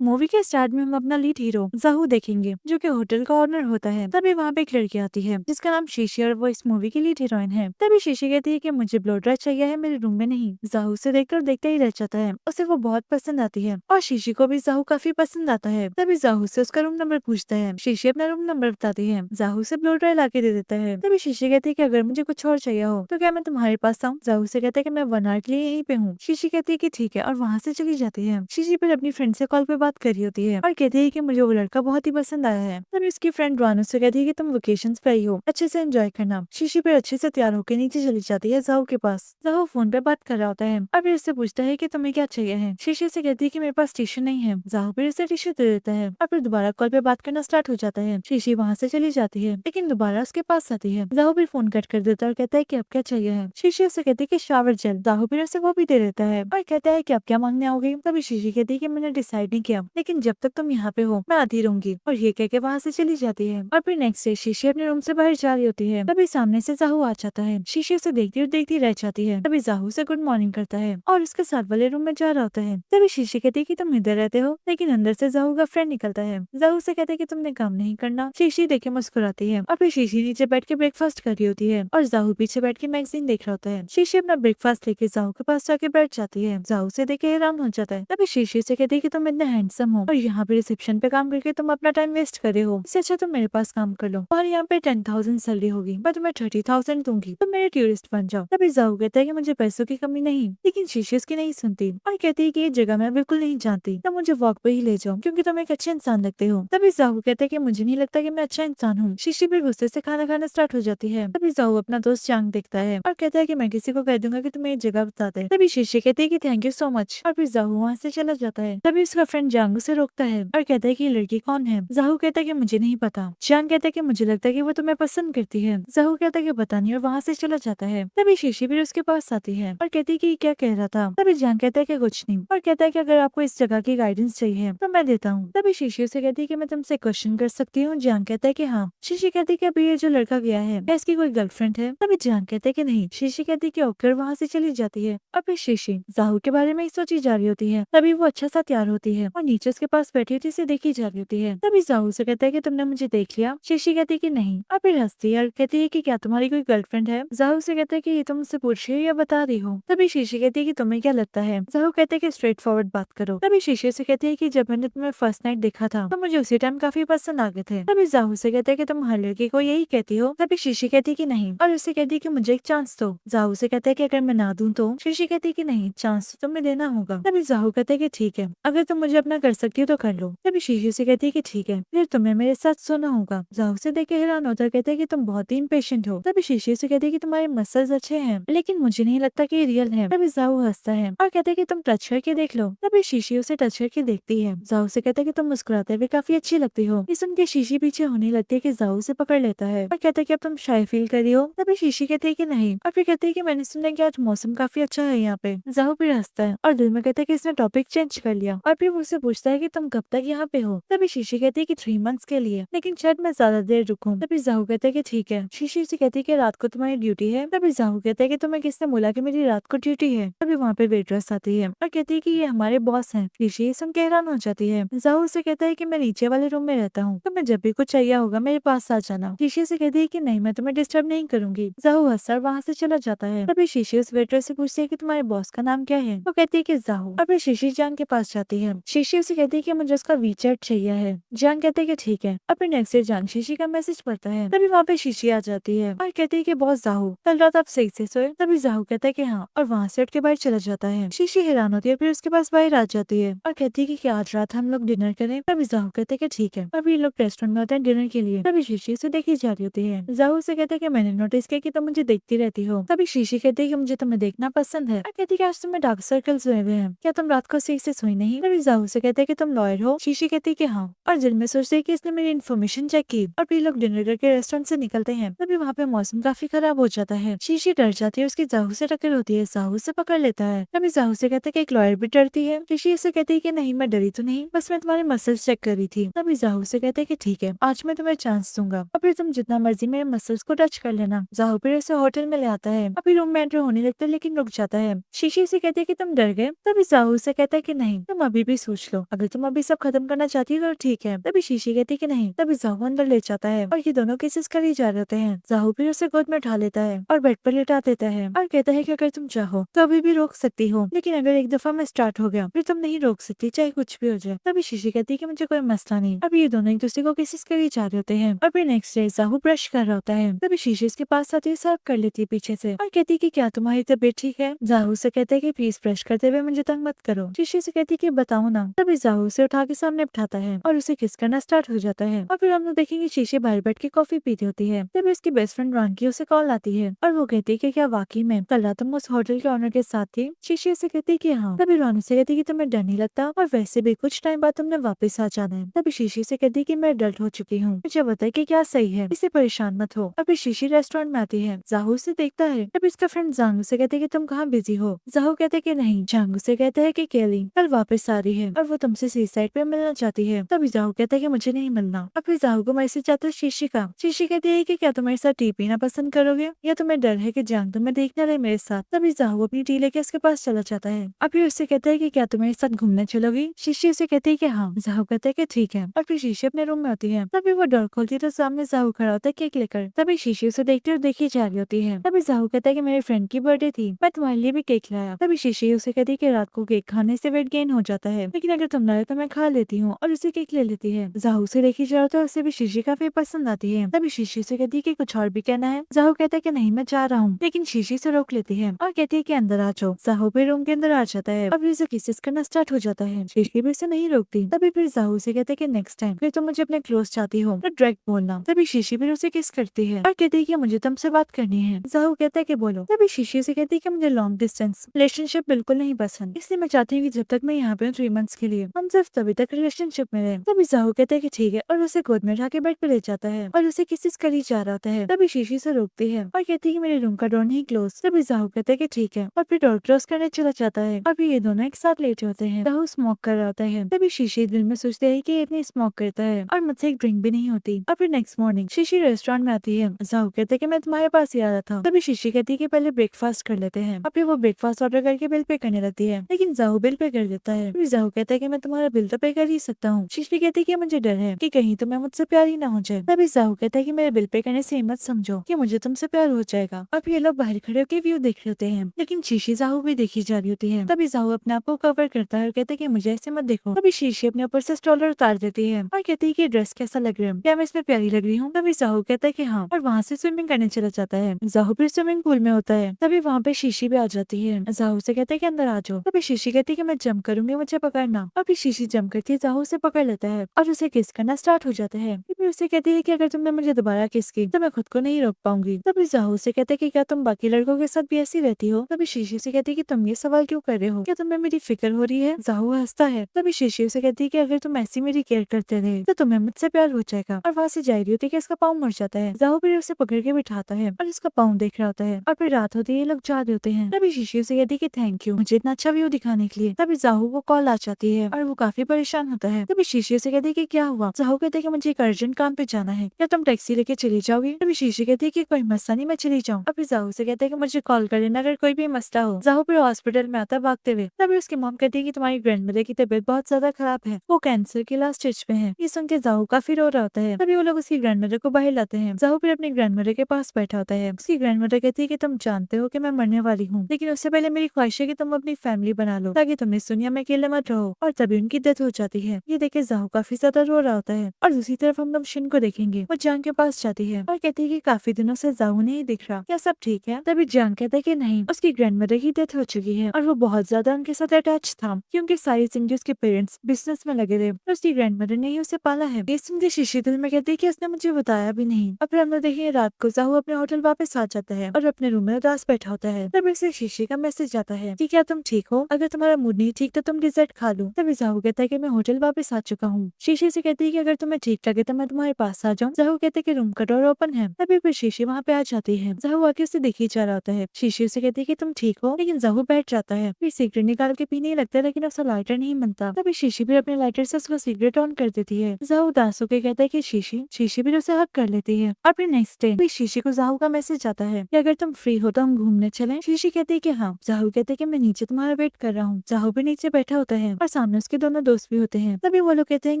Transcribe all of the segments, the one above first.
Movie के start में हम अपना लीड हीरो जाहू देखेंगे जो कि होटल का ऑनर होता है। तभी वहाँ पे एक लड़की आती है जिसका नाम शीशी और वो इस मूवी की लीड हीरोइन है। तभी शीशी कहती है कि मुझे ब्लो ड्राई चाहिए है मेरे रूम में नहीं। जाहू से देखकर देखते ही रह जाता है, उसे वो बहुत पसंद आती है और शीशी को भी जाहू काफी पसंद आता है। तभी जाहू से उसका रूम नंबर पूछता है। शीशी अपना रूम नंबर बताती है, जाहू से ब्लो ड्राई ला के दे देता है। तभी शीशी कहती है कि अगर मुझे कुछ और चाहिए हो तो क्या मैं तुम्हारे पास आऊँ। जाहू से कहता है कि मैं 1 आवर के लिए यहीं पे हूँ। शीशी कहती है कि ठीक है और वहाँ से चली जाती है। शीशी फिर अपनी फ्रेंड से कॉल पे बात कर रही होती है और कहती है कि मुझे वो लड़का बहुत ही पसंद आया है। तभी उसकी फ्रेंड रानू से कहती है कि तुम वेकेशन पे आई हो, अच्छे से एंजॉय करना। शीशी फिर अच्छे से तैयार होकर नीचे चली जाती है जाहू के पास। जाहू फोन पे बात कर रहा होता है और फिर उससे पूछता है कि तुम्हें क्या चाहिए है। शीशी से कहती है कि मेरे पास टिश्यू नहीं है। जाहू फिर उसे टिश्यू दे देता है और फिर दोबारा कॉल पे बात करना स्टार्ट हो जाता है। शीशी वहाँ से चली जाती है लेकिन दोबारा उसके पास आती है। जाहू फिर फोन कट कर देता है और कहता है कि अब क्या चाहिए है। शीशी उसे कहती है कि शावर जेल। जाहू फिर उसे वो भी दे देता है और कहता है कि अब क्या मांगने आओगे। तभी शीशी कहती है कि मैंने डिसाइड नहीं किया, लेकिन जब तक तुम यहाँ पे हो मैं आती रहूंगी। और ये कह के वहाँ से चली जाती है और फिर नेक्स्ट डे शीशी अपने रूम से बाहर जा रही होती है। तभी सामने से जाहू आ जाता है। शीशी उसे देखती और देखती रह जाती है। तभी जाहू से गुड मॉर्निंग करता है और उसके साथ वाले रूम में जा रहा होता है। तभी शीशी कहती है कि तुम इधर रहते हो, लेकिन अंदर से जाहू का फ्रेंड निकलता है। जाहू से कहते है कि तुमने काम नहीं करना। शीशी देखे मुस्कुराती है और फिर शीशी नीचे बैठ के ब्रेकफास्ट कर रही होती है और जाहू पीछे बैठ के मैगजीन देख रहा होता है। शीशी अपना ब्रेकफास्ट लेके जाहू के पास जाके बैठ जाती है। जाहू से देखे हैरान हो जाता है। तभी शीशी से कहती है कि तुम इतने हैंडसम हो और यहाँ पे रिसेप्शन पे काम करके तुम अपना टाइम वेस्ट कर रहे हो, इससे अच्छा तुम मेरे पास काम कर लो और यहाँ पे 10,000 सैलरी होगी, मैं तुम्हें 30,000 दूंगी, तुम मेरे टूरिस्ट बन जाओ। तभी जाहू कहता है कि मुझे पैसों की कमी नहीं, लेकिन शीशी उसकी नहीं सुनती और कहती है कि ये जगह मैं बिल्कुल नहीं जानती, तुम मुझे वॉक पे ही ले जाओ क्योंकि तुम एक अच्छे इंसान लगते हो। तभी जाहू कहता है कि मुझे नहीं लगता कि मैं अच्छा इंसान हूँ। शीशी भी गुस्से से खाना खाना स्टार्ट हो जाती है। तभी जाहू अपना दोस्त चांग देखता है और कहता है कि मैं किसी को कह दूंगा कि तुम्हें ये जगह बता दे। तभी शीशी कहती है कि थैंक यू सो मच और फिर जाहू वहाँ से चला जाता है। तभी उसका फ्रेंड जांग उसे रोकता है और कहता है कि ये लड़की कौन है। जाहू कहता है कि मुझे नहीं पता। जांग कहता है कि मुझे लगता है कि वो तुम्हें पसंद करती है। जाहू कहता है कि पता नहीं और वहाँ से चला जाता है। तभी शीशी फिर उसके पास आती है और कहती है कि ये क्या कह रहा था। तभी जांग कहता है कि कुछ नहीं और कहता है कि अगर आपको इस जगह की गाइडेंस चाहिए तो मैं देता हूँ। तभी शीशी से कहती है कि मैं तुमसे क्वेश्चन कर सकती हूँ। जांग कहता है कि हाँ। शीशी कहती है कि अभी ये जो लड़का गया है क्या इसकी कोई गर्लफ्रेंड है। तभी जांग कहता है कि नहीं। शीशी कहती है कि ओके वहाँ से चली जाती है और फिर शीशी जाहू के बारे में ही सोची जा रही होती है। तभी वो अच्छा सा तैयार होती है और नीचे उसके पास बैठी होती से देखी जा रही होती है। तभी जाहू से कहता है कि तुमने मुझे देख लिया। शीशी कहती है कि नहीं और फिर हंसती है और कहती है कि क्या तुम्हारी कोई गर्लफ्रेंड है। जाहू से कहता है कि ये तुम मुझसे पूछ रही हो या बता रही हो। तभी शीशी कहती है कि तुम्हें क्या लगता है। जाहू कहते है कि स्ट्रेट फॉरवर्ड बात करो। तभी शीशी से कहती है कि जब मैंने तुम्हें फर्स्ट नाइट देखा था तो मुझे उसी टाइम काफी पसंद आ गए थे। तभी जाहू से कहते है कि तुम हर लड़की को यही कहती हो। तभी शीशी कहती है कि नहीं और उसे कहती है कि मुझे एक चांस दो। जाहू से कहता है कि अगर मैं ना दूं तो। शीशी कहती है कि नहीं चांस तो तुम्हें देना होगा। तभी जाहू कहते है कि ठीक है अगर तुम मुझे अपना कर सकती हो तो कर लो। तभी शीशी से कहती है कि ठीक है फिर तुम्हें मेरे साथ सोना होगा। जाहू से देख के हैरान होता है, कहते है कि तुम बहुत ही इम्पेशेंट हो। तभी शीशी से कहती है कि तुम्हारे मसल्स अच्छे हैं लेकिन मुझे नहीं लगता कि ये रियल है। तभी जाहू हंसता है और कहते है कि तुम टच करके देख लो। तभी शीशी उसे टच करके देखती है। जाहू से कहता है कि तुम मुस्कुराते हुए काफी अच्छी लगती हो। ये सुन के शीशी पीछे होने लगती है कि जाहू से पकड़ लेता है और कहता है कि अब तुम शाय फील कर रही हो। तभी शीशी कहती है कि नहीं और फिर कहती है कि मैंने सुना कि आज मौसम काफी अच्छा है यहाँ पे। जाहू फिर हंसता है और दिल में कहता है कि इसने टॉपिक चेंज कर लिया और फिर वो उससे पूछता है कि तुम कब तक यहाँ पे हो। तभी शीशी कहती है कि 3 मंथ्स के लिए, लेकिन शायद मैं ज्यादा देर रुकूं। तभी जाहू कहता है कि ठीक है। शीशी से कहती है कि रात को तुम्हारी ड्यूटी है। तभी जाहू कहता है कि तुम्हें किसने बोला कि मेरी रात को ड्यूटी है। तभी वहाँ पे वेटरेस आती है और कहती है कि ये हमारे बॉस हैं। शीशी सुन के हैरान हो जाती है। जाहू से कहता है कि मैं नीचे वाले रूम में रहता हूँ, तुम्हें जब भी कुछ चाहिए होगा मेरे पास आ जाना। शीशी से कहती है कि नहीं मैं तुम्हें डिस्टर्ब नहीं करूंगी। जाहू हंसकर वहाँ से चला जाता है। तभी शीशी उस वेटर से पूछती है कि तुम्हारे बॉस का नाम क्या है। वो कहती है कि जाहू और फिर शीशी जांग के पास जाती है। शीशी उसे कहती है कि मुझे उसका वीचैट चाहिए है। जांग कहते है कि ठीक है और फिर नेक्स्ट डे जांग शीशी का मैसेज पढ़ता है। तभी वहाँ पे शीशी आ जाती है और कहती है कि बॉस जाहू कल रात आप सही से सोए। तभी जाहू कहता है कि हाँ और वहाँ से उठ के बाहर चला जाता है। शीशी हैरान होती है फिर उसके पास बाहर आ जाती है और कहती है कि क्या आज रात हम लोग डिनर करें। तभी जाहू कहते है कि ठीक है और फिर लोग रेस्टोरेंट में आते हैं डिनर के लिए। तभी शीशी से देखी जा रही होती है। जाहू से कहते है कि मैंने नोटिस किया कि तुम मुझे देखती रहती हो। तभी शीशी कहती है कि मुझे तुम्हें देखना पसंद है और कहती है कि आज तुम्हें डार्क सर्कल्स हुए हुए हैं, क्या तुम रात को सही से सोई नहीं। तभी जाहू से कहते है कि तुम लॉयर हो। शीशी कहती है कि हाँ और दिल में सोचते है कि इसने मेरी इन्फॉर्मेशन चेक की। और फिर लोग डिनर करके रेस्टोरेंट से निकलते हैं। तभी वहाँ पे मौसम काफी खराब हो जाता है। शीशी डर जाती है, उसकी जाहू से टक्कर होती है, जाहू से पकड़ लेता है। तभी जाहू से कहता है कि एक लॉयर भी डरती है। शीशी से कहती है कि नहीं मैं डरी तो नहीं, बस मैं तुम्हारे मसल्स चेक कर रही थी। तभी जाहू से कहते है कि ठीक है आज मैं तुम्हें चांस दूंगा और फिर तुम जितना मर्जी मेरे मसल्स को टच कर लेना। जाहू फिर उसे होटल में ले आता है। अभी रूम में एंटर होने लगता है लेकिन रुक जाता है। शीशी से कहते है कि तुम डर गए। तभी जाहू से कहता है कि नहीं तुम अभी भी सोच लो, अगर तुम अभी सब खत्म करना चाहती हो तो ठीक है। तभी शीशी कहती कि नहीं। तभी जाहू अंदर ले जाता है और ये दोनों केसेस कर ही जा रहे होते हैं। जाहू फिर उसे गोद में उठा लेता है और बेड पर लेटा देता है और कहता है कि अगर तुम चाहो तो अभी भी रोक सकती हो, लेकिन अगर एक दफा मैं स्टार्ट हो गया फिर तुम नहीं रोक सकती, चाहे कुछ भी हो जाए। तभी शीशी कहती है कि मुझे कोई मसला नहीं। अब ये दोनों एक दूसरे को केसेस कर ही जा रहे होते हैं और फिर नेक्स्ट डे जाहू ब्रश कर रहा होता है। तभी शीशी इसके पास आती है, सर्व कर लेती है पीछे से और कहती है कि क्या तुम्हारी तबीयत ठीक है। जाहू से कहते है कि प्लीज ब्रश करते हुए मुझे तंग मत करो। शीशी से कहती है कि बताओ ना। तभी जाहू उसे उठा के सामने बिठाता है और उसे किस करना स्टार्ट हो जाता है और फिर हम लोग देखेंगे शीशी बाहर बैठ के कॉफी पीती होती है। तभी उसकी बेस्ट फ्रेंड रानकी उसे कॉल आती है और वो कहती है कि क्या वाकई में कल रात तुम उस होटल के ऑनर के साथ थी। शीशी उसे कहती है कि हाँ। तभी रानू से कहती है कि तुम्हें डर नहीं लगता और वैसे भी कुछ टाइम बाद तुमने वापस आ जाना है। तभी शीशी से कहती है कि मैं अडल्ट हो चुकी हूँ, मुझे बताए कि क्या सही है, इससे परेशान मत हो। अभी शीशी रेस्टोरेंट में आती है, जाहू से देखता है। तब इसका फ्रेंड जांगू से कहते है कि तुम कहाँ बिजी हो। जाहू कहते है कि नहीं। जांगू से कहता है कि केली कल वापस आ रही है और वो तुमसे सी साइड पे मिलना चाहती है। तभी जाहू कहता है कि मुझे नहीं मिलना। अब फिर जाहू को मैसेज आता है शीशी का। शीशी कहती है कि क्या तुम्हारे साथ टी पीना पसंद करोगे या तुम्हें डर है कि जांग तुम्हें देखने रहे मेरे साथ। तभी जाहू अपनी टी लेके उसके पास चला जाता है। अब फिर उससे कहता है कि क्या तुम्हारे साथ घूमने चलोगी। शीशी उसे कहती है कि हाँ। जाहू कहता है कि ठीक है और फिर शीशी अपने रूम में होती है। तभी वो डोर खोलती है तो सामने जाहू खड़ा होता है केक लेकर। तभी शीशी उसे देखते और देखी जा रही होती है। तभी जाहू कहता है कि मेरे फ्रेंड की बर्थडे थी, मैं तुम्हारे लिए भी केक लाया। तभी शीशी उसे कहती है कि रात को केक खाने से वेट गेन हो जाता है, लेकिन अगर तुम लाए तो मैं खा लेती हूँ और उसे केक ले लेती है। जाहू से देखी जा रहा है उसे भी शीशी काफी पसंद आती है। तभी शीशी से कहती है कि कुछ और भी कहना है। जाहू कहता है कि नहीं मैं जा रहा हूँ, लेकिन शीशी से रोक लेती है और कहती है कि अंदर आ जाओ। जाहू भी रूम के अंदर आ जाता है और फिर उसे किसेस करना स्टार्ट हो जाता है। शीशी भी उसे नहीं रोकती। तभी फिर जाहू से कहते है कि नेक्स्ट टाइम फिर तुम मुझे अपने क्लोज चाहती हो तो डायरेक्ट बोलना। तभी शीशी फिर उसे किस करती है और कहती है कि मुझे तुमसे बात करनी है। जाहू कहता है कि बोलो। तभी शीशी से कहती है कि मुझे लॉन्ग डिस्टेंस रिलेशनशिप बिल्कुल नहीं पसंद, इसलिए मैं चाहती हूँ कि जब तक मैं यहाँ पे हूँ 3 मंथ्स के लिए हम सिर्फ तभी तक रिलेशनशिप में रहे। तभी जाहू कहता है कि ठीक है और उसे गोद में उठा के बेड पे ले जाता है और उसे किसिस कर ही जा रहा होता है। तभी शीशी से रोकती है और कहती है कि मेरे रूम का डोर नहीं क्लोज। तभी जाहू कहता है कि ठीक है और फिर डोर क्लोज करने चला जाता है। अभी ये दोनों एक साथ लेटे होते हैं। जाहू स्मोक कर रहा होता है। तभी शीशी दिल में सोचते है कि ये इतनी स्मोक करता है और मुझसे एक ड्रिंक भी नहीं होती। और फिर नेक्स्ट मॉर्निंग शीशी रेस्टोरेंट में आती है। जाहू कहते है कि मैं तुम्हारे पास ही आ रहा था। तभी शीशी कहती है कि पहले ब्रेकफास्ट कर लेते हैं और फिर वो ब्रेकफास्ट ऑर्डर करके बिल पे करने लगती है, लेकिन जाहू बिल पे कर देता है। फिर जाहू कहता है कि मैं तुम्हारा बिल तो पे कर ही सकता हूँ। शीशी कहती है कि मुझे डर है कि कहीं तुम्हें मुझसे प्यार ही ना हो जाए। तभी जाहू कहता है कि मेरे बिल पे करने से मत समझो कि मुझे तुमसे प्यार हो जाएगा। अब ये लोग बाहर खड़े होकर व्यू देख रहे होते हैं, लेकिन शीशी जाहू भी देखी जा रही होती है। तभी जाहू अपने आप को कवर करता है और कहता है कि मुझे ऐसे मत देखो। तभी शीशी अपने ऊपर से स्टॉलर उतार देती है और कहती है कि ड्रेस कैसा लग रहा है, क्या मैं इसमें प्यारी लग रही हूँ। तभी जाहू कहता है कि हाँ और वहाँ से स्विमिंग करने चला जाता है। जाहू फिर स्विमिंग पूल में होता है। तभी वहाँ पे शीशी भी आ जाती है। जाहू से कहते है कि अंदर आ जाओ। तभी शीशी कहती है कि मैं जंप करूंगी, मुझे पकड़ना। और फिर शीशी जंप करती है, जाहू से पकड़ लेता है और उसे किस करना स्टार्ट हो जाता है। फिर उसे कहती है कि अगर तुमने मुझे दोबारा किस की तो मैं खुद को नहीं रोक पाऊंगी। तभी जाहू से कहते है कि क्या तुम बाकी लड़कों के साथ भी ऐसी रहती हो। तभी शीशी से कहती है कि तुम ये सवाल क्यों कर रहे हो, क्या तुम्हें मेरी फिक्र हो रही है। जाहू हंसता है। तभी शीशी से कहती है कि अगर तुम ऐसी मेरी केयर करते रहे तो तुम्हें मुझसे प्यार हो जाएगा। और वहाँ से जा रही होती है कि इसका पाँव मर जाता है। जाहू फिर उसे पकड़ के बिठाता है और इसका पाँव देख रहा होता है और फिर रात होती है, ये लोग जा रहे होते हैं। तभी शीशी से कहती है कि थैंक यू मुझे इतना अच्छा व्यू दिखाने के लिए। तभी जाहू को कॉल आ जाती है और वो काफी परेशान होता है। तभी शीशी से कहती है कि क्या हुआ। जाहू कहते है कि मुझे एक अर्जेंट काम पे जाना है, क्या तुम टैक्सी लेके चली जाओगी। तभी शीशी कहती है कि कोई मसला नहीं, मैं चली जाऊँ। अभी जाहू से कहते है कि मुझे कॉल कर लेना अगर कोई भी मसला हो। जाहू फिर हॉस्पिटल में आता है भागते हुए। तभी उसकी मॉम कहती है कि तुम्हारी ग्रैंडमदर की तबीयत बहुत ज्यादा खराब है, वो कैंसर के लास्ट स्टेज पे है। ये सुन के जाहू काफी रो रहा होता है। तभी वो लोग उसकी ग्रैंडमदर को बाहर लाते हैं। जाहू फिर अपनी ग्रैंडमदर के पास बैठा होता है। उसकी ग्रैंडमदर कहती है कि तुम जानते हो कि मैं मरने वाली हूँ, लेकिन उससे पहले मेरी ख्वाहिश है कि तुम अपनी फैमिली बना लो ताकि तुम इस दुनिया में अकेले मत रहो। और तभी उनकी डेथ हो जाती है। ये देखे जाहू काफी ज्यादा रो रहा होता है। और दूसरी तरफ हम लोग शिन को देखेंगे, वो जांग के पास जाती है और कहती है कि काफी दिनों से जाहू नहीं दिख रहा, क्या सब ठीक है। तभी जांग कहता है कि नहीं, उसकी ग्रैंडमदर की डेथ हो चुकी है और वो बहुत ज्यादा उनके साथ अटैच था क्योंकि सारी जिंदगी उसके पेरेंट्स बिजनेस में लगे थे और उसकी ग्रैंडमदर ने ही उसे पाला है। ये सुन के शीशी दिल में कहती है कि उसने मुझे बताया भी नहीं। और फिर हम लोग देखिए रात को जाहू अपने होटल वापस आ जाता है और अपने रूम में उदास बैठा होता है। तभी उसे शीशी का मैसेज आता है कि क्या तुम ठीक हो, अगर तुम्हारा मूड नहीं ठीक तो तुम डिजर्ट खा लो। तभी जाहू कहता है कि मैं होटल वापस आ चुका हूँ। शीशी से कहती है कि अगर तुम्हें ठीक लगे तो मैं तुम्हारे पास आ जाऊँ। जाहू कहते है कि रूम का डोर ओपन है। तभी फिर शीशी वहाँ पे आ जाती है। जाहू आके उसे देखी जा रहा होता है। शीशी से कहती है कि तुम ठीक हो, लेकिन जाहू बैठ जाता है। फिर सिगरेट निकाल के पीने लगता है, लेकिन उसका लाइटर नहीं बनता। तभी शीशी भी अपने लाइटर से उसका सिगरेट ऑन कर देती है। जाहू उदास होकर कहता है कि शीशी भी उसे हक कर लेती है। और फिर नेक्स्ट डे शीशी को जाहू का मैसेज आता है कि अगर तुम फ्री हो तो हम घूमने चलें। शीशी कहती है कि हाँ। जाहू कहते है कि मैं नीचे तुम्हारा वेट कर रहा हूँ। जाहू भी नीचे बैठा होता है और सामने उसके दोनों दोस्त भी होते हैं। तभी वो लोग कहते हैं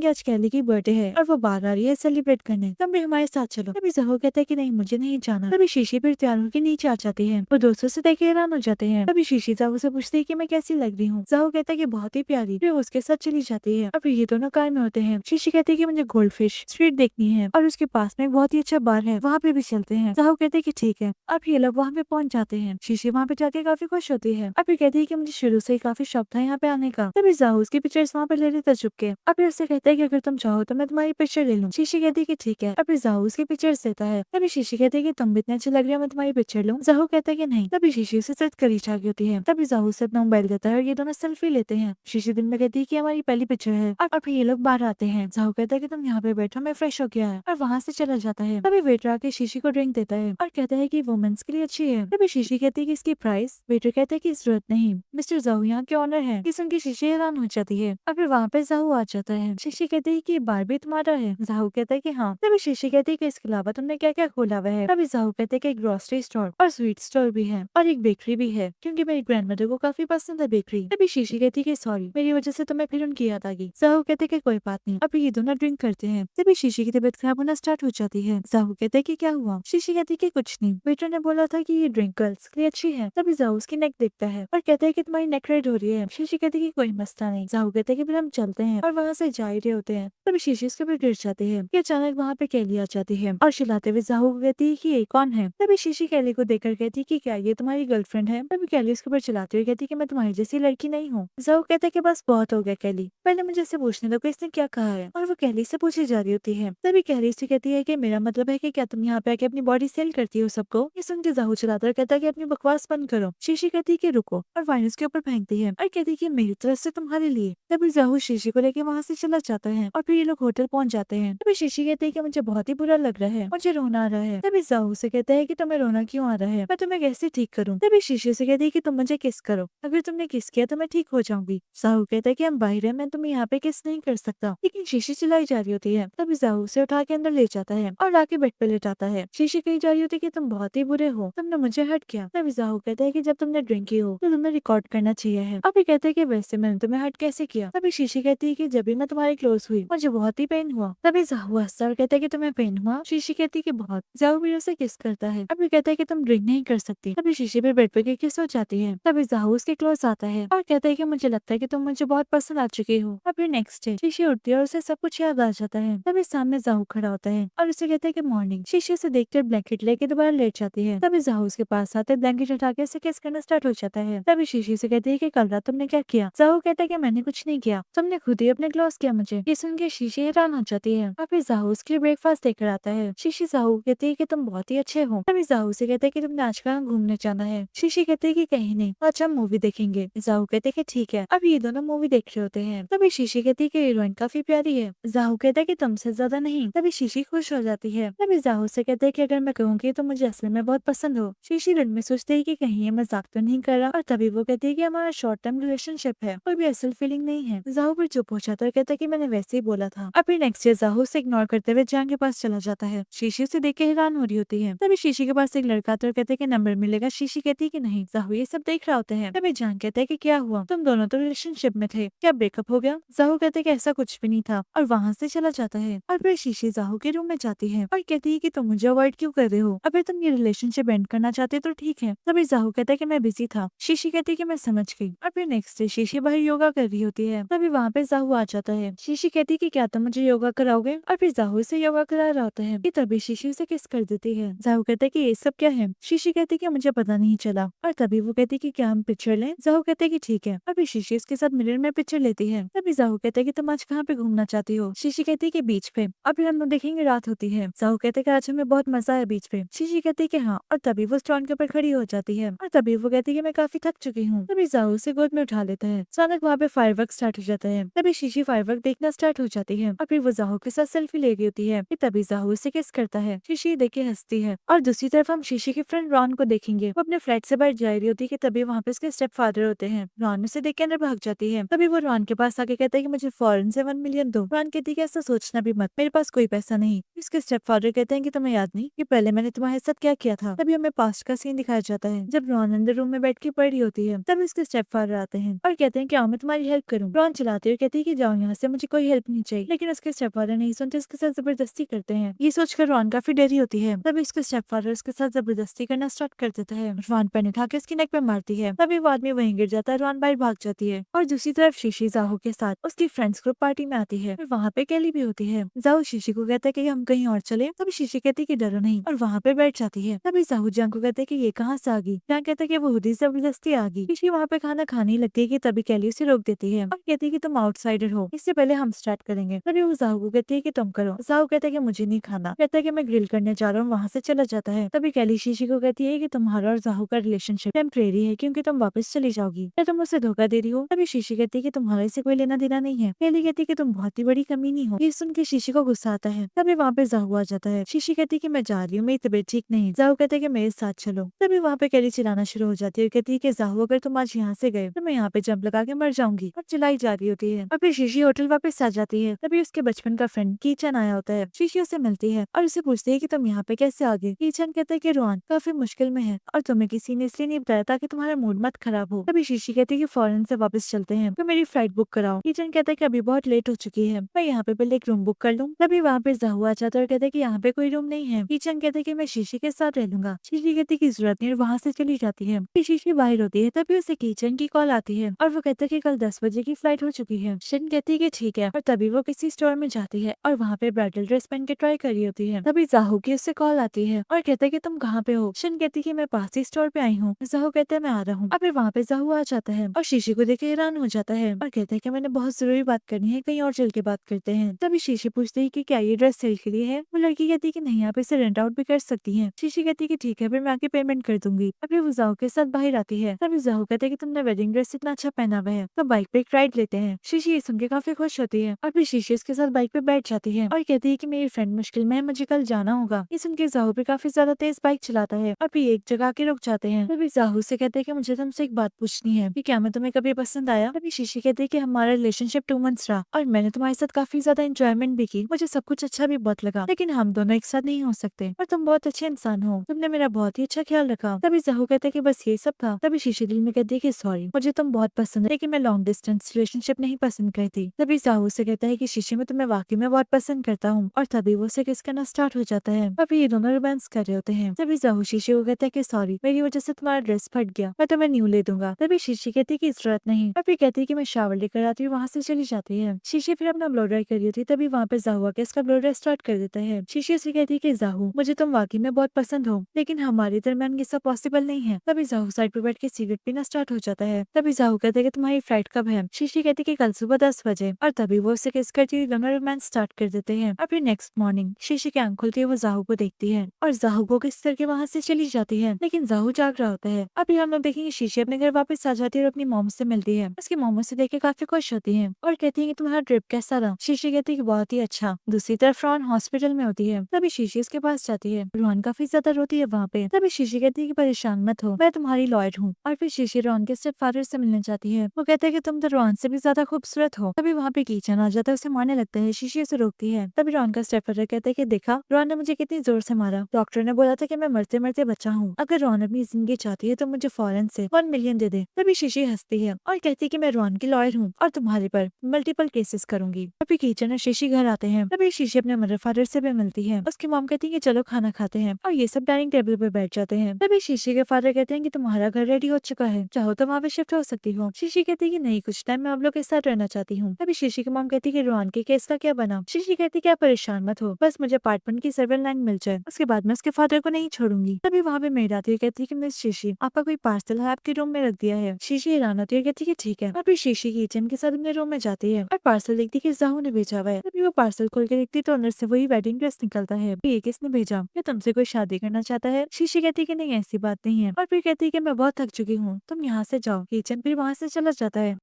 कि आज कैली की बर्थडे है और वो बाहर आ रही है सेलिब्रेट करने, तुम भी हमारे साथ चलो। तभी जहू कहता है कि नहीं, मुझे नहीं जाना। तभी शीशी फिर तैयार होकर नीचे आ जाती है। वो दोस्तों से देख के हैरान हो जाते हैं। तभी शीशी जहू से पूछती है कि मैं कैसी लग रही हूँ। जहू कहता है कि बहुत ही प्यारी। फिर वो उसके साथ चली जाती है और फिर ये दोनों कार में होते हैं। शीशी कहती है कि मुझे गोल्ड फिश स्ट्रीट देखनी है और उसके पास में एक बहुत ही अच्छा बार है, वहाँ पे भी चलते हैं। जहू कहते हैं कि ठीक है। अब ये लोग वहाँ पे पहुंच जाते हैं। शीशी वहाँ पे जाके काफी खुश होती है और फिर कहती है कि मुझे शुरू से ही काफी शौक था यहाँ पे आने का। तभी जहू उसकी पिक्चर्स वहाँ पे ले लेता चुपके और फिर उससे कहता है कि अगर तुम चाहो तो मैं तुम्हारी पिक्चर ले लूँ। शीशी कहती है कि ठीक है और फिर जहू उसकी पिक्चर्स देता है। तभी शीशी कहती है कि तुम भी इतने अच्छे लग रहे हो, मैं तुम्हारी पिक्चर लूँ। जहू कहता है कि नहीं। तभी शीशी उसे सच करीब आ गई होती है। तभी जहू से अपना मोबाइल देता है और ये दोनों सेल्फी लेते हैं। शीशी दिन में कहती है कि हमारी पहली पिक्चर है और फिर ये लोग बाहर आते हैं। जहू कहता है कि तुम यहाँ पे बैठो, मैं फ्रेश हो गया है और वहाँ से चला जाता है। तभी वेटर आके शीशी को ड्रिंक देता है और कहता है कि वुमेन्स के लिए अच्छी है। तभी शीशी कहती है कि इसकी प्राइस। वेटर कहता है कि जरूरत नहीं, मिस्टर जहू यहाँ के ऑनर है। ये सुन के शीशी हैरान हो जाती है और फिर वहाँ पे जहू आ जाता है। शीशी कहती है कि बार भी तुम्हारा है। जहू कहता है कि हाँ। तभी शीशी कहती है कि इसके अलावा तुमने क्या क्या खोला हुआ है। तभी जहू कहते हैं कि एक ग्रोसरी स्टोर और स्वीट स्टोर भी है और एक बेकरी भी है, क्योंकि मेरी ग्रैंडमदर को काफी पसंद है बेकरी। तभी शीशी कहती है कि सॉरी, मेरी वजह से तुम्हें फिर उनकी याद आ गई। जहू कहते हैं कि कोई बात नहीं। अब ये दोनों ड्रिंक करते हैं। तभी शीशी की तबीयत खराब होना स्टार्ट हो जाती है। जहू कहते हैं कि क्या हुआ। शीशी कहती है कि कुछ नहीं, वेटर ने बोला था कि ये ड्रिंक गर्ल्स के लिए अच्छी है। तभी जहू उसकी नेक देखता है और कहता है कि तुम्हारी नेक रेड हो रही है। शीशी कहती है कि कोई मसला नहीं। जहू कहते हैं कि फिर हम चलते हैं और वहाँ से जा ही रहे होते हैं। तभी शीशी उसके ऊपर गिर जाती है कि अचानक वहाँ पे कैली आ जाती है और चिल्लाते हुए जहू कहती है कि ये कौन है। तभी शीशी कैली को देखकर कहती है कि क्या ये तुम्हारी गर्लफ्रेंड है। तभी कैली उसके ऊपर चिल्लाते हुए कहती है कि मैं तुम्हारी जैसी लड़की नहीं हूँ। जहू कहता है कि बस बहुत हो गया कैली, पहले मुझे इसे पूछने दो कि इसने क्या कहा है। और वो कैली से पूछी जा रही होती है। तभी कैली से कहती है कि मेरा मतलब है कि क्या तुम यहाँ पे आके अपनी बॉडी सेल करती हो सबको। ये सुन के जहू चिल्लाता कहता है कि अपनी बकवास बंद करो। शीशी कहती है कि रुको और वाइन उसके ऊपर फेंकती है और कहती है कि मेरी तरफ से तुम्हारे लिए। तभी जहू शीशी को लेके वहाँ से चला जाता है और फिर ये लोग होटल पहुंच जाते हैं। तभी शीशी कहती है कि मुझे बहुत ही बुरा लग रहा है, मुझे रोना आ रहा है। तभी जहू से कहता है कि तुम्हें रोना क्यों आ रहा है, मैं तुम्हें कैसे ठीक करूँ। तभी शीशी से कहती है कि तुम मुझे किस करो, अगर तुमने किस किया तो मैं ठीक हो जाऊंगी। जहू कहता है कि हम बाहर हैं, मैं तुम्हें यहाँ पे किस नहीं कर सकता। लेकिन शीशी चिल्लाई जा रही होती है। तभी जहू से उठा के अंदर ले जाता है और लाके बेड पे लेटाता है। शीशी कही जा रही होती है कि तुम बहुत ही बुरे हो, तुमने मुझे हर्ट किया। तभी जहू कहता है कि जब तुमने ड्रिंक की हो तो तुम्हें रिकॉर्ड करना चाहिए है। अभी कहते हैं कि वैसे मैंने तुम्हें हर्ट कैसे किया। तभी शीशी कहती है कि जब भी मैं तुम्हारी क्लोज हुई मुझे बहुत ही पेन हुआ। तभी जहू हंसता और कहता है कि तुम्हें पेन हुआ। शीशी कहती है कि बहुत। जहू भी उसे किस करता है। अभी कहता है कि तुम ड्रिंक नहीं कर सकती। तभी शीशी पे बेड पे किस हो जाती है। तभी जहू उसके क्लोज आता है और कहता है कि मुझे लगता है कि तुम मुझे बहुत पसंद आ चुकी हो। और फिर नेक्स्ट डे शीशी उठती है और उसे सब कुछ याद आ जाता है। तभी सामने जहू खड़ा होता है और उसे कहता है कि मॉर्निंग। शीशी से देखकर ब्लैंकेट लेके दोबारा लेट जाती है। तभी जहू उसके पास आते ब्लैंकेट हटा के उसे किस करना स्टार्ट हो जाता है। तभी शीशी से कहती है कि कल रात तुमने क्या किया। जहू कहता है कि मैंने कुछ नहीं किया, तुमने खुद ही अपने क्लोज किया मुझे। ये सुन के शीशी हैरान हो जाती है और फिर जहू उसके लिए ब्रेकफास्ट लेकर आता है। शीशी जहू कहती है कि तुम बहुत ही अच्छे हो। तभी जहू से कहते हैं कि तुमने आज कहाँ घूमने जाना है। शीशी कहते हैं कि कहीं नहीं, आज हम मूवी देखेंगे। जहू कहते हैं कि ठीक है। अब ये दोनों मूवी देख रहे होते हैं। तभी शीशी कहती है कि हीरोइन काफी प्यारी है। जहू कहता है कि तुमसे ज्यादा नहीं। तभी शीशी खुश हो जाती है। तभी जहू से कहते हैं कि अगर मैं कहूँगी तो मुझे असल में बहुत पसंद हो। शीशी दिल में सोचते है कि कहीं ये मजाक तो नहीं कर रहा और तभी वो कहती है कि हमारा शॉर्ट टर्म रिलेशनशिप है, कोई भी असल फीलिंग नहीं है। जहू फिर चुप हो जाता है, कहता है कि मैंने वैसे ही बोला था। अब फिर नेक्स्ट डे जहू से इग्नोर करते हुए जान के पास चला जाता है। शीशी उसे देख के हैरान हो रही होती है। तभी शीशी के पास एक लड़का आता है और कहते हैं कि नंबर मिलेगा। शीशी कहती है कि नहीं। जहू ये सब देख रहा होता है। तभी जान कहता है कि क्या हुआ, तुम दोनों तो रिलेशनशिप में थे, क्या ब्रेकअप हो गया। जहू कहते हैं कि ऐसा कुछ भी नहीं था और वहाँ से चला जाता है। और फिर शीशी जहू के रूम में जाती है और कहती है कि तुम मुझे अवॉइड क्यों कर रहे हो, अगर तुम ये रिलेशनशिप एंड करना चाहते तो ठीक है। तभी जहू कहता है कि मैं बिजी था। शीशी कहती है कि मैं समझ गई। और फिर नेक्स्ट डे शीशी बाहर योगा कर रही होती है। तभी वहाँ पे जहू आ जाता है। शीशी कहती है कि क्या तुम मुझे योगा कराओगे, और फिर जहू से योगा करा रहा होता है कि तभी शीशी उसे किस कर देती है। जहू कहता है कि ये सब क्या है। शीशी कहती है कि मुझे पता नहीं चला। और तभी वो कहती है कि क्या हम पिक्चर लें। जहू कहते हैं कि ठीक है। अभी शीशी उसके साथ मिरर में पिक्चर लेती है। तभी जहू कहता है कि तुम आज कहाँ पे घूमना चाहती हो। शीशी कहती है कि बीच पे। और फिर हम लोग देखेंगे रात होती है। जहू कहते हैं कि आज हमें बहुत मजा आया बीच पे। शीशी कहती है कि हाँ। और तभी वो स्टोन के ऊपर खड़ी हो जाती है और तभी वो कहती है कि मैं काफी थक चुकी हूँ। तभी जहू उसे गोद में उठा लेता है। अचानक वहाँ पे फायरवर्क स्टार्ट हो जाता है। तभी शीशी फायरवर्क देखना स्टार्ट हो जाती है और फिर वो जहू के साथ सेल्फी ले रही होती है। तभी जहू उसे किस करता है। शीशी देख के हंसती है। और दूसरी तरफ हम शीशी के फ्रेंड रॉन को देखेंगे। वो अपने फ्लैट से बाहर जा रही होती है कि तभी वहाँ पे उसके स्टेप फादर होते हैं। रॉन उसे देख के अंदर भाग जाती है। तभी वो रॉन के पास आके कहता है कि मुझे फौरन से 1 मिलियन दो। रॉन कहती है कि ऐसा सोचना भी मत, मेरे पास कोई पैसा नहीं। इसके स्टेप फादर कहते हैं कि तुम्हें याद नहीं कि पहले मैंने तुम्हारे साथ क्या किया था। तभी हमें पास्ट का सीन दिखाया जाता है जब रॉन अंदर रूम में बैठ के पढ़ रही होती है। तभी उसके स्टेप फादर आते हैं और कहते हैं कि आओ मैं तुम्हारी हेल्प करूँ। रॉन चिल्लाते हुए कहती है कि जाओ यहाँ से, मुझे कोई हेल्प नहीं चाहिए। लेकिन उसके स्टेपफादर नहीं सुनते, उसके साथ जबरदस्ती करते हैं। ये सोचकर रॉन काफी डरी होती है। तभी उसके स्टेपफादर उसके साथ जबरदस्ती करना स्टार्ट कर देता है। रॉन पेन उठा के उसकी नेक पे मारती है। तभी वो आदमी वहीं गिर जाता है। रॉन बाहर भाग जाती है और दूसरी तरफ शीशी जाहू के साथ उसकी फ्रेंड्स ग्रुप पार्टी में आती है और वहाँ पे कैली भी होती है। जाहू शीशी को कहता है कि हम कहीं और चले। तभी शीशी कहती है कि डरो नहीं और वहाँ पे बैठ जाती है। तभी जाहू जांग को कहते है कि ये कहाँ से आ गई। जांग कहता है कि वो खुद ही जबरदस्ती आ गई। शीशी वहाँ पे खाना खाने लगती है कि तभी कैली उसे रोक देती है और कहती है कि तुम आउटसाइडर हो, इससे पहले हम स्टार्ट करेंगे। तभी वो जाहू को कहती है कि तुम करो। जाहू कहता है कि मुझे नहीं खाना, कहता है कि मैं ग्रिल करने जा रहा हूँ, वहाँ से चला जाता है। तभी कैली शीशी को कहती है कि तुम्हारा और जाहू का रिलेशनशिप टेम्परेरी है क्योंकि तुम वापस चली जाओगी, क्या तुम उसे धोखा दे रही हो। तभी शीशी कहती है कि तुम्हारे से कोई लेना देना नहीं है। कैली कहती है कि तुम बहुत ही बड़ी कमीनी हो। ये सुन के शीशी को गुस्सा आता है। तभी वहाँ पे जाहू आ जाता है। शीशी कहती है कि मैं जा रही हूँ, मेरी तबीयत ठीक नहीं। जाहू कहते हैं कि मेरे साथ चलो। तभी वहाँ पे कैली चिल्लाना शुरू हो जाती है, कहती है कि जाहू अगर तुम आज यहाँ से गए तो मैं यहाँ पे जंप लगा के मर जाऊंगी। और चिल्लाई जा रही होती है और फिर शीशी होटल वापस आ जाती है। तभी उसके बचपन का फ्रेंड कीचन आया होता है। शीशी उसे मिलती है और उसे पूछती है कि तुम यहाँ पे कैसे आ गए। कीचन कहता है कि रोहन काफी मुश्किल में है और तुम्हें किसी ने इसलिए नहीं बताया ताकि तुम्हारा मूड मत खराब हो। तभी शीशी कहती है कि फौरन से वापस चलते हैं, तो मेरी फ्लाइट बुक कराओ। कीचन कहता है कि अभी बहुत लेट हो चुकी है, मैं यहाँ पे पहले एक रूम बुक कर लूँ। तभी वहाँ पे जाहू आ जाता है और कहता है कि यहाँ पे कोई रूम नहीं है। कीचन कहता है कि मैं शीशी के साथ रह लूंगा। शीशी कहती है कि जरूरत नहीं और वहाँ से चली जाती है। फिर शीशी बाहर होती है, तभी उसे कीचन की कॉल आती है और वो कहता है कि कल 10 बजे की फ्लाइट हो चुकी है। शन कहती है कि ठीक है और तभी वो किसी स्टोर में जाती है और वहाँ पे ब्राइडल ड्रेस पहन के ट्राई कर रही होती है। तभी जाहू की उससे कॉल आती है और कहता है कि तुम कहाँ पे हो। शन कहती है कि मैं पास ही स्टोर पे आई हूँ। जाहू कहता है मैं आ रहा हूँ। अब वहाँ पे जाहू आ जाता है और शीशी को देख के हैरान हो जाता है और कहता है कि मैंने बहुत जरूरी बात करनी है, कहीं और चल के बात करते हैं। तभी शीशी पूछती है कि क्या ये ड्रेस सेल के लिए है। वो लड़की कहती है कि नहीं, आप इसे रेंट आउट भी कर सकती है। शीशी कहती है कि ठीक है, फिर मैं आके पेमेंट कर दूंगी। अभी वो जाहू के साथ बाहर आती है। तभी जाहू कहते है कि तुमने वेडिंग ड्रेस इतना अच्छा पहना हुआ है, तो बाइक पे एक राइड लेते हैं। शीशी ये सुन के काफी खुश होती है और फिर शीशी उसके साथ बाइक पे बैठ जाती है और कहती है कि मेरी फ्रेंड मुश्किल में है, मुझे कल जाना होगा। ये सुन के जाहू भी काफी ज्यादा तेज बाइक चलाता है और फिर एक जगह के रुक जाते हैं। तभी जाहू से कहते हैं कि मुझे तुमसे एक बात पूछनी है कि क्या मैं तुम्हें कभी पसंद आया। तभी शीशी कहती है कि हमारा रिलेशनशिप 2 मंथ्स रहा और मैंने तुम्हारे साथ काफी ज्यादा एंजॉयमेंट भी की, मुझे सब कुछ अच्छा भी बहुत लगा, लेकिन हम दोनों एक साथ नहीं हो सकते और तुम बहुत अच्छे इंसान हो, तुमने मेरा बहुत ही अच्छा ख्याल रखा। तभी जाहू कहता है कि बस ये सब था। तभी शीशी दिल में कहती है कि सॉरी, मुझे तुम बहुत पसंद है लेकिन मैं लॉन्ग डिस्टेंस रिलेशनशिप नहीं पसंद करती। तभी जाहू से कहता है कि शीशी में तुम्हें वाकई में बहुत पसंद करता हूँ और तभी वो उसे किस करना स्टार्ट हो जाता है। अभी ये दोनों रोमांस कर रहे होते हैं। तभी जाहू शीशी को कहता है कि सॉरी, मेरी वजह से तुम्हारा ड्रेस फट गया, मैं तुम्हें न्यू ले दूंगा। तभी शीशी कहती है कि जरूरत नहीं और फिर कहती है कि मैं शावर लेकर आती हूँ, वहाँ से चली जाती है। शीशी फिर अपना ब्लो ड्राई कर रही थी, तभी वहाँ पे जाहू आके इसका ब्लो ड्राई स्टार्ट कर देता है। शीशी से कहती है कि जाहू, मुझे तुम वाकई में बहुत पसंद हो, लेकिन हमारे दरमियान ये सब पॉसिबल नहीं है। तभी जाहू साइड पे बैठ के सिगरेट पीना स्टार्ट हो जाता है। तभी जाहू कहते हैं कि तुम्हारी फ्लाइट कब है। शीशी कहती है कि कल सुबह 10 बजे और तभी वो उसे किस करती हुई दोनों रोमांस स्टार्ट कर देते हैं। और फिर नेक्स्ट मॉर्निंग शीशी की आंख खुलती है, वो जाहू को देखती है और जाहू को किस करके वहाँ से चली जाती है, लेकिन जाहू जाग रहा होता है। अभी हम लोग देखेंगे शीशी अपने घर वापस आ जाती है और अपनी मॉम से मिलती है। उसकी मॉम से देख के काफी खुश होती है और कहती है कि तुम्हारा ट्रिप कैसा रहा। शीशी कहती है कि बहुत ही अच्छा। दूसरी तरफ रोहन हॉस्पिटल में होती है। तभी शीशी उसके पास जाती है। रोहन काफी ज्यादा रोती है वहाँ पे। तभी शीशी कहती है कि परेशान मत हो, मैं तुम्हारी लॉयर हूँ। और फिर शीशी रोहन के स्टेप फादर से मिलने जाती है। वो कहते हैं कि तुम तो रोहन से भी ज्यादा खूबसूरत हो। तभी वहाँ पे कीचन आ जाता है, उसे मारने लगता है। शीशी उसे रोकती है। तभी रोहन का स्टेप फादर कहता है कि देखा, रोहन ने मुझे कितनी जोर से मारा, डॉक्टर ने बोला था कि मैं मरते मरते बचा हूँ, अगर रोहन अपनी जिंदगी चाहती है तो मुझे फौरन से 1 मिलियन दे दे। तभी शीशी हंसती है और कहती है कि मैं रोहन की लॉयर हूँ और तुम्हारे पर मल्टीपल केसेस करूंगी। तभी कीचन और शीशी घर आते हैं। तभी शीशी अपने मदर फादर से भी मिलती है। उसकी मॉम कहती है कि चलो खाना खाते हैं और ये सब डाइनिंग टेबल पे बैठ जाते हैं। तभी शीशी के फादर कहते हैं कि तुम्हारा घर रेडी हो चुका है, चाहो तो वहाँ पे शिफ्ट हो सकती हो। शीशी कहती है कि नहीं, कुछ टाइम मैं आप लोग के साथ रहना चाहती हूँ। तभी शीशी की मॉम कहती है कि रोहन के केस का क्या बना। शीशी कहती है कि आप परेशान मत हो, बस मुझे अपार्टमेंट की सर्वेंट लाइन मिल जाए, उसके बाद मैं उसके फादर को नहीं छोड़ूंगी। तभी वहाँ पे मेड आती है, कहती है कि मिस शीशी, आपका कोई पार्सल है आपके रूम में रख दिया है। शीशी हैरान होती है, कहती है कि ठीक है। और फिर शीशी किचन के साथ अपने रूम में जाती है और पार्सल देखती है कि जाहू ने भेजा हुआ है। तभी वो पार्सल खोल के देखती है तो अंदर से वही वेडिंग ड्रेस निकलता है। ये किसने भेजा, क्या तुमसे कोई शादी करना चाहता है। शीशी कहती है कि नहीं, ऐसी बात नहीं है। और फिर कहती है कि मैं बहुत थक चुकी हूँ, तुम यहाँ से जाओ। किचन फिर वहाँ से चला जाता है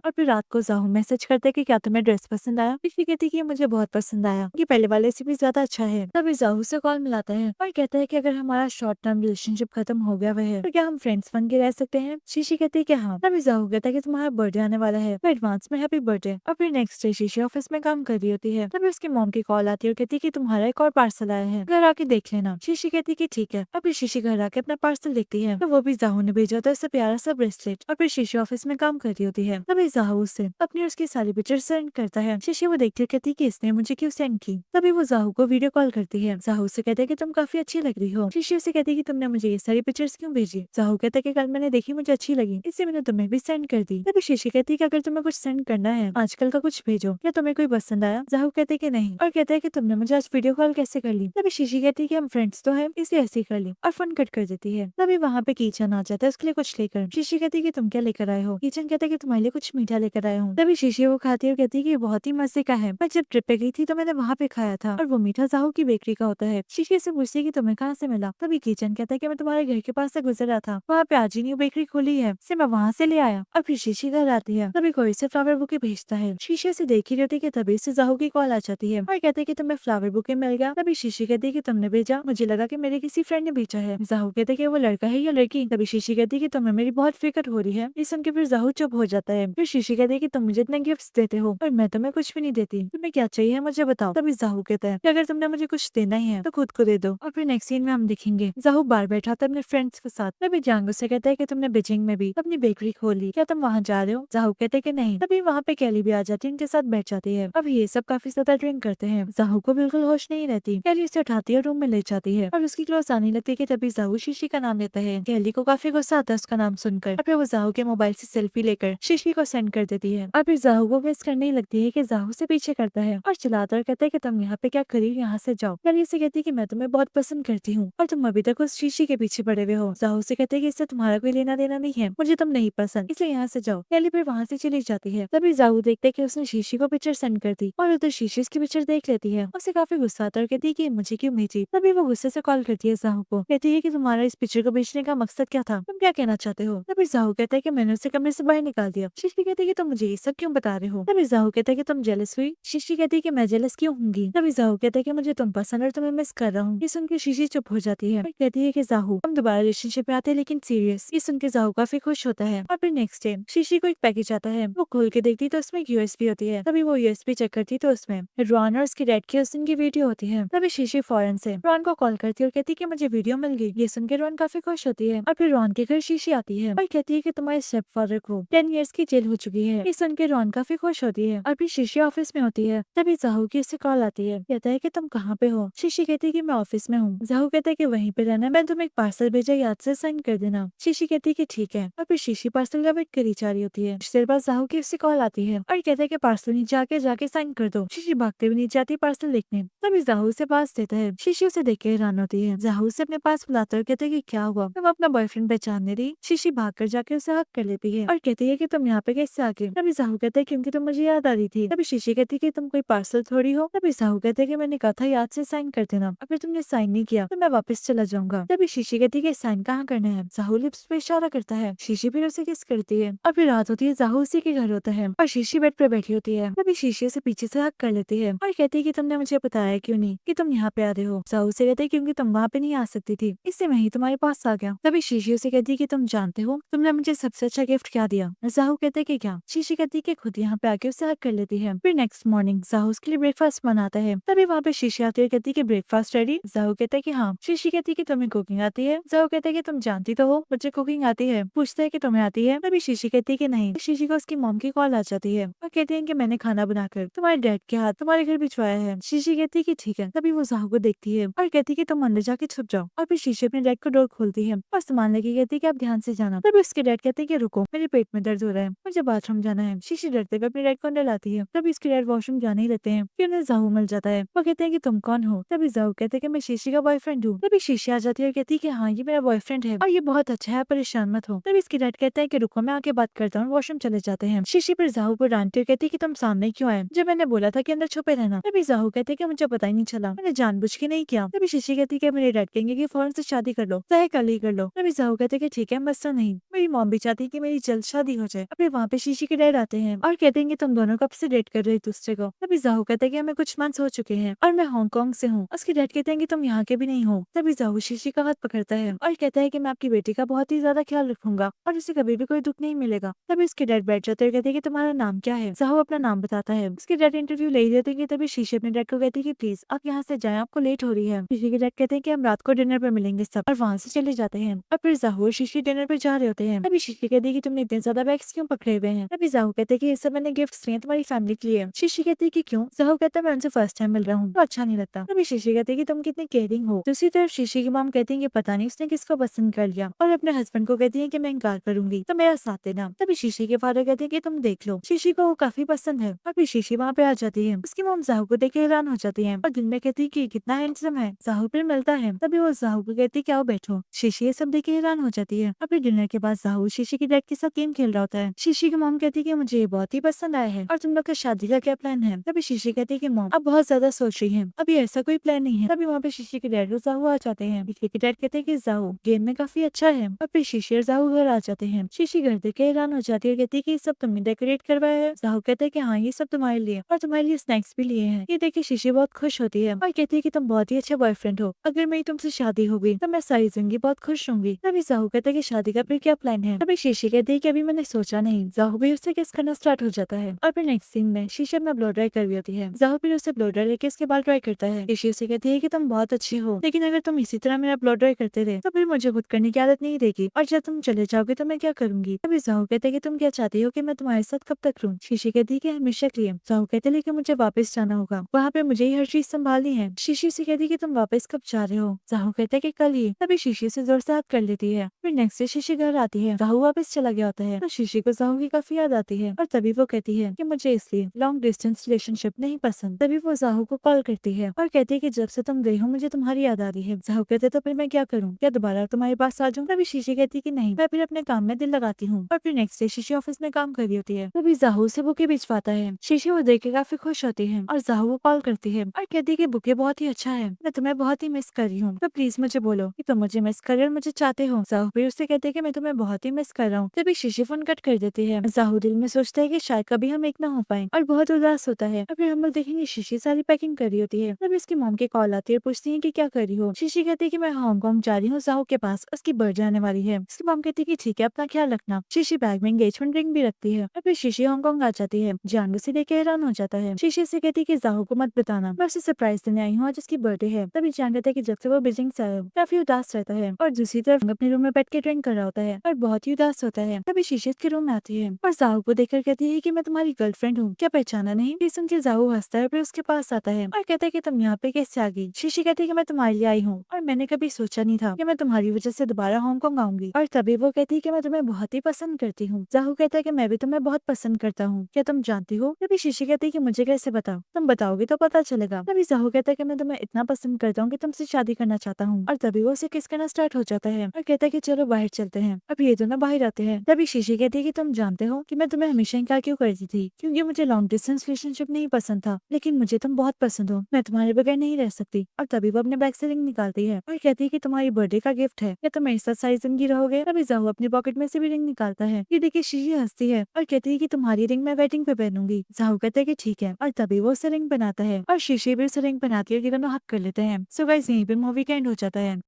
और फिर रात को जाहू मैसेज करते हैं कि क्या तुम्हें ड्रेस पसंद आया। ऋषि कहती है कि ये मुझे बहुत पसंद आया, ये पहले वाले से भी ज्यादा अच्छा है। तभी जाहू से कॉल मिलाता है और कहता है कि अगर हमारा शॉर्ट टर्म रिलेशनशिप खत्म हो गया हुआ है तो क्या हम फ्रेंड्स बन के रह सकते हैं। शीशी कहती है कि हाँ। तभी जाहू कहता है कि तुम्हारा बर्थडे आने वाला है, एडवांस में हैप्पी बर्थडे। और फिर नेक्स्ट डे शीशी ऑफिस में काम कर रही होती है। तभी उसकी मॉम की कॉल आती है और कहती है कि तुम्हारा एक और पार्सल आया है, घर आके देख लेना। शीशी कहती है कि ठीक है। और फिर शीशी घर आके अपना पार्सल देखती है तो वो भी जाहू ने भेजा होता है, उससे प्यारा सा ब्रेसलेट। और फिर शीशी ऑफिस में काम कर रही होती है। तभी तभी जाहू उसे अपनी और उसकी सारी पिक्चर सेंड करता है। शीशी वो देखती है, कहती है कि इसने मुझे क्यों सेंड की। तभी वो जाहू को वीडियो कॉल करती है। जाहू से कहते हैं कि तुम काफी अच्छी लग रही हो। शीशी उसे कहती है कि तुमने मुझे ये सारी पिक्चर्स क्यों भेजी। जाहू कहता है कि कल मैंने देखी, मुझे अच्छी लगी, इसलिए मैंने तुम्हें भी सेंड कर दी। तभी शीशी कहती है कि अगर तुम्हें कुछ सेंड करना है आजकल का कुछ भेजो, क्या तुम्हें कोई पसंद आया। जाहू कहते है कि नहीं, और कहते हैं कि तुमने मुझे आज वीडियो कॉल कैसे कर ली। तभी शीशी कहती है कि हम फ्रेंड्स तो है इसलिए ऐसे ही कर ली, और फोन कट कर देती है। तभी वहाँ पे किचन आ जाता है उसके लिए कुछ लेकर। शीशी कहती है कि तुम क्या लेकर आए हो। किचन कहता है कि तुम्हारे लिए कुछ मीठा लेकर आया हूँ। तभी शीशी वो खाती है और कहती है कि ये बहुत ही मजे का है, मैं जब ट्रिप पे गई थी तो मैंने वहाँ पे खाया था, और वो मीठा जाहू की बेकरी का होता है। शीशी से पूछती है कि तुम्हें कहाँ से मिला। तभी किचन कहता है कि मैं तुम्हारे घर के पास से गुजर रहा था, वहाँ पे आज ही न्यू बेकरी खुली है, से मैं वहाँ से ले आया। और फिर शीशी घर आती है। तभी कोई से फ्लावर बुके भेजता है। शीशी से देख ही रहती है कि तभी से जाहू की कॉल आ जाती है और कहते हैं कि तुम्हें फ्लावर बुके मिल गया। तभी शीशी कहती है कि तुमने भेजा, मुझे लगा कि मेरे किसी फ्रेंड ने भेजा है। जाहू कहते हैं कि वो लड़का है या लड़की। तभी शीशी कहती है कि तुम्हें मेरी बहुत फिक्र हो रही है। ये सुन के फिर जाहू चुप हो जाता है। फिर शीशी कहती है कि तुम मुझे इतने गिफ्ट्स देते हो और मैं तुम्हें कुछ भी नहीं देती, तुम्हें क्या चाहिए मुझे बताओ। तभी जाहू कहता है कि अगर तुमने मुझे कुछ देना ही है तो खुद को दे दो। और फिर नेक्स्ट सीन में हम देखेंगे जाहू बार बैठा था अपने फ्रेंड्स के साथ। तभी जांगो से कहता है कि तुमने बीजिंग में भी अपनी बेकरी खोली, क्या तुम वहाँ जा रहे हो। जाहू कहते हैं कि नहीं। तभी वहाँ पे कैली भी आ जाती है, उनके साथ बैठ जाती है। अब ये सब काफी ज्यादा ड्रिंक करते हैं। जाहू को बिल्कुल होश नहीं रहती। कैली उसे उठाती है, रूम में ले जाती है और उसकी क्लोज आने लगती है कि तभी जाहू शीशी का नाम लेता है। कैली को काफी गुस्सा आता है उसका नाम सुनकर, और फिर वो जाहू के मोबाइल से सेल्फी लेकर शीशी को सेंड कर देती है। और फिर जाहू को मिस करने लगती है कि जाहू से पीछे करता है और चिल्लाता और कहता है कि तुम यहाँ पे क्या करी, यहाँ से जाओ। कैली से कहती है कि मैं तुम्हें बहुत पसंद करती हूँ और तुम अभी तक उस शीशी के पीछे पड़े हुए हो। जाहू से कहते हैं कि इससे तुम्हारा कोई लेना देना नहीं है, मुझे तुम नहीं पसंद, इसलिए यहाँ से जाओ। कैली फिर वहाँ से चली जाती है। तभी जाहू देखते है कि उसने शीशी को पिक्चर सेंड कर दी और उधर शीशी की पिक्चर देख लेती है। उसे काफी गुस्सा आता है और कहती है कि मुझे क्यों भेजी। तभी वो गुस्से से कॉल करती है जाहू को, कहती है कि तुम्हारा इस पिक्चर को बेचने का मकसद क्या था, तुम क्या कहना चाहते हो। तभी जाहू कहता है कि मैंने उसे कमरे से बाहर निकाल दिया। शीशी कहती है कि तुम मुझे ये सब क्यों बता रहे हो। तभी जाहू कहता है कि तुम जेलस हुई। शीशी कहती है कि मैं जेलस क्यों होंगी। तभी जाहू कहता है कि मुझे तुम पसंद और तुम्हें मिस कर रहा हूँ। ये सुन के शीशी चुप हो जाती है और कहती है कि जाहू हम दोबारा रिलेशनशिप में आते हैं, लेकिन सीरियस। ये सुन के जाहू काफी खुश होता है। और फिर नेक्स्ट डे शीशी को एक पैकेज आता है, वो खोल के देखती तो उसमें एक यूएसबी होती है। तभी वो यूएसबी चेक करती तो उसमें रॉन और उसकी डैड की उस दिन की वीडियो होती है। तभी शीशी फौरन से रॉन को कॉल करती है और कहती है कि मुझे वीडियो मिल गई। ये सुन के रॉन काफी खुश होती है और फिर रॉन के घर शीशी आती है और कहती है कि तुम्हारे स्टेप फादर को 10 इयर्स की जेल हो चुकी है। ये सुन के रॉन काफी खुश होती है और फिर शीशी ऑफिस में होती है। तभी जाहू की उससे कॉल आती है, कहता है कि तुम कहाँ पे हो। शीशी कहती है कि मैं ऑफिस में हूँ। जाहू कहता है कि वहीं पे रहना, मैं तुम्हें एक पार्सल भेजा, याद से साइन कर देना। शीशी कहती है कि ठीक है और फिर शीशी पार्सल का वेट करी जा रही होती है। कुछ देर बाद जाहू की उससे कॉल आती है और कहता है कि पार्सल नीचे जाके साइन कर दो। शीशी भागते हुए नीचे आती है पार्सल देखने। तभी जाहू उसे पास देता है। शीशी उसे देख के हैरान होती है। जाहू उसे अपने पास बुलाता है और कहते है कि क्या हुआ, तुम अपना बॉयफ्रेंड पहचानने रही। शीशी भाग कर जाके उसे हक कर लेती है और कहती है कि तुम यहाँ पे कैसे आ गए। तभी जाहू कहता है क्योंकि तुम मुझे याद आ रही थी। तभी शीशी कहती है कि तुम कोई पार्सल थोड़ी हो। तभी जाहू कहते है कि मैंने कहा था याद से साइन कर देना, अगर तुमने साइन नहीं किया तो मैं वापस चला जाऊंगा। तभी शीशी कहती है कि साइन कहाँ करना है। जाहू लिप्स पे इशारा करता है। शीशी फिर उसे किस करती है और फिर रात होती है। जाहू उसी के घर होता है और शीशी बेड पे बैठी होती है। तभी शीशी से पीछे से हक कर लेती है और कहती है कि तुमने मुझे बताया क्यों नहीं कि तुम यहाँ पे आ रहे हो। जाहू से कहते है क्योंकि तुम वहाँ पे नहीं आ सकती थी, इससे मैं ही तुम्हारे पास आ गया। तभी शीशी से कहती है कि तुम जानते हो तुमने मुझे सबसे अच्छा गिफ्ट क्या दिया। जाहू कहते है कि क्या। शीशी कहती है कि खुद यहाँ पे आके उसे हक कर लेती है। फिर नेक्स्ट मॉर्निंग जाहू उसके लिए ब्रेकफास्ट बनाता है। तभी वहाँ पे शीशी आती है, कहती है कि ब्रेकफास्ट रेडी। जाहू कहता है कि हाँ। शीशी कहती है कि तुम्हें कुकिंग आती है। जाहू कहता है कि तुम जानती तो हो मुझे कुकिंग आती है। पूछता है कि तुम्हें आती है। तभी शीशी कहती है कि नहीं। शीशी को उसकी मॉम की कॉल आ जाती है और कहती है कि मैंने खाना बनाकर तुम्हारे डैड के हाथ तुम्हारे घर भिजवाया है। शीशी कहती है कि ठीक है। तभी वो जाहू को देखती है और कहती है कि तुम अंदर जाके छुप जाओ। और फिर शीशी अपने डैड को डोर खोलती है और सामान लेके कहती है कि आप ध्यान से जाना। तभी उसके डैड कहते हैं कि रुको, मेरे पेट में दर्द हो रहा है, मुझे बाथरूम जाना है। शीशी डरते हुए अपने डैड को अंदर लाती है। तभी उसके डैड वॉशरूम जाने ही लेते हैं। फिर उन्हें जाहू मिल जाता है। वो कहते हैं कि तुम कौन हो। तभी जाहू कहते हैं कि मैं शीशी का बॉयफ्रेंड हूँ। तभी शीशी आ जाती है और कहती है कि हाँ ये मेरा बॉयफ्रेंड है और ये बहुत अच्छा है, परेशान मत हो। तभी इसके डैड कहते हैं कि रुको मैं आके बात करता हूँ। वॉशरूम चले जाते हैं। शीशी फिर जाहू को डांटती है, कहती है कि तुम सामने क्यों आए जब मैंने बोला था कि अंदर छुपे रहना। तभी जाहू कहते हैं कि मुझे पता ही नहीं चला, मैंने जानबूझ के नहीं किया। तभी शीशी कहती है कि मेरे डैड कहेंगे कि फौरन से शादी कर लो, चाहे कल ही कर लो। तभी जाहू कहते हैं कि ठीक है मसला नहीं, मेरी मॉम भी चाहती है कि मेरी जल्द शादी हो जाए। अभी वहाँ पे शीशी के डैड आते हैं और कहते हैं कि तुम दोनों कब से डेट कर रहे हो दूसरे को। तभी जाहू कहते हैं कि हमें कुछ मंथ्स हो चुके हैं और मैं हांगकांग से हूँ। उसके डैड कहते हैं कि तुम यहाँ के भी नहीं हो। तभी जाहू शीशी का हाथ पकड़ता है और कहता है कि मैं आपकी बेटी का बहुत ही ज्यादा ख्याल रखूंगा और उसे कभी भी कोई दुख नहीं मिलेगा। तभी उसके डैड बैठ जाते हैं, कहते हैं कि तुम्हारा नाम क्या है। जाहू अपना नाम बताता है। उसके डैड इंटरव्यू ले देते हैं। तभी शीशी अपने डैड को कहती है कि प्लीज आप यहाँ से जाएं, आपको लेट हो रही है। शीशी के डैड कहते हैं कि हम रात को डिनर पे मिलेंगे सब, और वहाँ से चले जाते हैं। और फिर जाहू और शीशी डिनर पे जा रहे होते हैं। तभी शीशी कहती है कि तुमने इतने ज्यादा बैग्स क्यों पकड़े खड़े हुए हैं। तभी जाहू कहते हैं कि ये सब मैंने गिफ्ट लिए तुम्हारी फैमिली के लिए। शीशी कहती है कि क्यों? जाहू कहता है मैं उनसे फर्स्ट टाइम मिल रहा हूँ तो अच्छा नहीं लगता। तभी शीशी कहती है कि तुम कितनी केयरिंग हो। दूसरी तरफ शीशी की मॉम कहती है कि पता नहीं उसने किसको पसंद कर लिया, और अपने हस्बैंड को कहती है कि मैं इनकार करूंगी तो मेरा साथ देना। तभी शीशी के फादर कहते हैं कि तुम देख लो, शीशी को वो काफी पसंद है। और फिर शीशी वहाँ पे आ जाती है। उसकी मॉम जाहू को देख के हैरान हो जाती है और दिल में कहती है कि कितना हैंडसम है। जाहू फिर मिलता है। तभी वो जाहू को कहती है कि आओ बैठो। शीशी ये सब देख के हैरान हो जाती है। और फिर डिनर के बाद जाहू शीशी की डैड के साथ गेम खेल रहा होता है। शीशी की मॉम कहती है कि मुझे ये बहुत ही पसंद आया है और तुम लोग का शादी का क्या प्लान है? तभी शीशी कहती है कि मॉम अब बहुत ज्यादा सोच रही है, अभी ऐसा कोई प्लान नहीं है। तभी वहाँ पे शीशी के डैड और जाहू आ जाते हैं। शीशी के डैड कहते हैं कि जाहू गेम में काफी अच्छा है। और फिर शीशी और जाहू घर आ जाते हैं। शीशी घर देख के हैरान हो जाती है, कहती है कि ये सब तुमने डेकोरेट करवाया है? जाहू कहते हैं कि हाँ ये सब तुम्हारे लिए, और तुम्हारे लिए स्नैक्स भी लिए हैं। ये देख के शीशी बहुत खुश होती है और कहती है कि तुम बहुत ही अच्छे बॉयफ्रेंड हो, अगर मेरी तुमसे शादी होगी तो मैं सारी जिंदगी बहुत खुश होंगी। तभी जाहू कहता है कि शादी का फिर क्या प्लान है? तभी शीशी कहती है कि अभी मैंने सोचा नहीं। जाहू भी उससे किस करना स्टार्ट हो जाता है। और फिर नेक्स्ट सीन में शीशी अपना ब्लो ड्राई कर रही होती है। जाहू फिर उसे ब्लो ड्राई लेके उसके बाल ड्राई करता है। शीशी उसे कहती है कि तुम बहुत अच्छे हो, लेकिन अगर तुम इसी तरह मेरा ब्लो ड्राई करते रहे तो फिर मुझे खुद करने की आदत नहीं रहेगी, और जब तुम चले जाओगे तो मैं क्या करूंगी? तभी जाहू कहते हैं कि तुम क्या चाहती हो कि मैं तुम्हारे साथ कब तक रहूं? शीशी कहती है कि हमेशा के लिए। जाहू कहते हैं लेकिन मुझे वापस जाना होगा, वहाँ पे मुझे ही हर चीज संभालनी है। शीशी से कहती है कि तुम वापस कब जा रहे हो? जाहू कहता है कि कल ही। तभी शीशी से जोर से हाथ कर लेती है। फिर नेक्स्ट डे शीशी घर आती है। जाहू वापस चला गया होता है तो शीशी को जाहू की काफी याद आती है, और तभी वो कहती है कि मुझे इसलिए लॉन्ग डिस्टेंस रिलेशनशिप नहीं पसंद। तभी वो जाहू को कॉल करती है और कहती है कि जब से तुम गई हो मुझे तुम्हारी याद आ रही है। जाहू कहते तो फिर मैं क्या करूँ? क्या दोबारा तुम्हारे पास आ जाऊँ? तभी शीशी कहती है कि नहीं, मैं फिर अपने काम में दिल लगाती हूँ। और फिर नेक्स्ट डे शीशी ऑफिस में काम कर रही होती है। तभी जाहू से बुके भिजवाता है। शीशी वो देख के काफी खुश होती है और जाहू को कॉल करती है और कहती है कि बुके बहुत ही अच्छा है, मैं तुम्हें बहुत ही मिस कर रही हूँ, तो प्लीज मुझे बोलो कि तुम मुझे मिस कर रहे हो और मुझे चाहते हो। जाहू फिर उससे कहते हैं कि मैं तुम्हें बहुत ही मिस कर रहा हूँ। तभी शीशी फोन कट कर देती है। जाहू दिल में सोचता है कि शायद कभी हम एक ना हो पाए और बहुत उदास होता है। और फिर हम लोग देखेंगे शीशी सारी पैकिंग कर रही होती है। तभी उसकी मॉम की कॉल आती है, पूछती है कि क्या कर रही हो? शीशी कहती है कि मैं हांगकांग जा रही हूँ जाहू के पास, उसकी बर्थडे आने वाली है। उसकी मॉम कहती है कि ठीक है, अपना ख्याल रखना। शीशी बैग में एंगेजमेंट रिंग भी रखती है। और फिर शीशी हांगकांग आ जाती है। जानू से देख के हैरान हो जाता है। शीशी से कहती है कि जाहू को मत बताना, मैं उसे सरप्राइज देने आई हूँ, आज उसकी बर्थडे है। तभी जान कहता है कि जब से वो बीजिंग से आया काफी उदास रहता है, और दूसरी तरफ अपने रूम में बैठ के ड्रिंक कर रहा होता है और बहुत ही उदास होता है। तभी शीशी के रूम में आती है और जाहू को देखकर कहती है कि मैं तुम्हारी गर्लफ्रेंड हूँ, क्या पहचाना नहीं? ये सुन के जाहू हंसता है, फिर उसके पास आता है और कहता है कि तुम यहाँ पे कैसे आ गई? शीशी कहती है कि मैं तुम्हारे लिए आई हूँ और मैंने कभी सोचा नहीं था कि मैं तुम्हारी वजह से दोबारा हांगकांग आऊंगी। और तभी वो कहती है कि मैं तुम्हें बहुत ही पसंद करती हूँ। जाहू कहता है कि मैं भी तुम्हें बहुत पसंद करता हूँ, क्या तुम जानती हो? तभी शीशी कहती है कि मुझे कैसे बताओ? तुम बताओगे तो पता चलेगा। तभी जाहू कहता है कि मैं तुम्हें इतना पसंद करता हूँ कि तुमसे शादी करना चाहता हूँ। और तभी वो उसे किस करना स्टार्ट हो जाता है और कहता है कि चलो बाहर चलते हैं। अब ये दोनों बाहर आते हैं। तभी शीशी कहती है कि तुम जानते हो कि मैं तुम्हें हमेशा इनकार क्यों करती थी? क्योंकि मुझे लॉन्ग डिस्टेंस रिलेशनशिप नहीं पसंद था, लेकिन मुझे तुम बहुत पसंद हो, मैं तुम्हारे बगैर नहीं रह सकती। और तभी वो अपने बैग से रिंग निकालती है और कहती है कि तुम्हारी बर्थडे का गिफ्ट है, क्या तुम मेरे साथ सारी जिंदगी रहोगे? तभी जाहू अपनी पॉकेट में से भी रिंग निकालता है। ये देखिए शीशी हंसती है और कहती है कि तुम्हारी रिंग मैं वेडिंग पे पहनूंगी। जाहू कहता है कि ठीक है, और तभी वो उसे रिंग बनाता है और शीशी भी उसे रिंग बनाती है, कि दोनों हक कर लेते हैं। सो गाइस यहीं पे मूवी का एंड हो जाता है।